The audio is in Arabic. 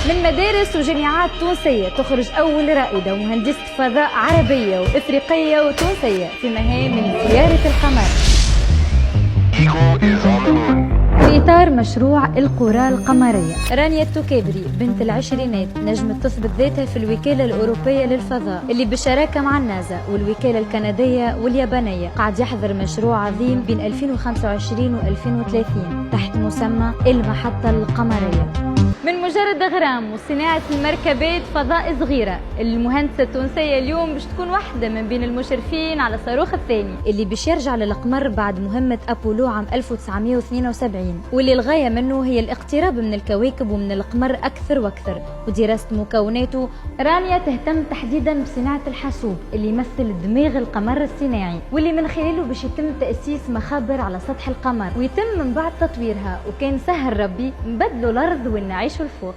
من مدارس وجامعات تونسية تخرج أول رائدة ومهندسة فضاء عربية وإفريقية وتونسية في مهام من زيارة القمر في إطار مشروع القرى القمرية. رانيا التوكابري بنت العشرينات نجمت تثبت ذاتها في الوكالة الأوروبية للفضاء اللي بالشراكة مع النازا والوكالة الكندية واليابانية قاعد يحضر مشروع عظيم بين 2025 و 2030 تحت مسمى المحطة القمرية. من مجرد غرام وصناعة المركبات فضاء صغيرة، المهندسة التونسية اليوم باش تكون واحدة من بين المشرفين على الصاروخ الثاني اللي باش يرجع للقمر بعد مهمة أبولو عام 1972، واللي الغاية منه هي الاقتراب من الكواكب ومن القمر أكثر وأكثر ودراسة مكوناته. رانيا تهتم تحديدا بصناعة الحاسوب اللي يمثل الدماغ القمر الصناعي، واللي من خلاله باش يتم تأسيس مخابر على سطح القمر ويتم من بعد تطويرها، وكان سهل ربي نبدلوا الأرض ونعيشوا الفوق.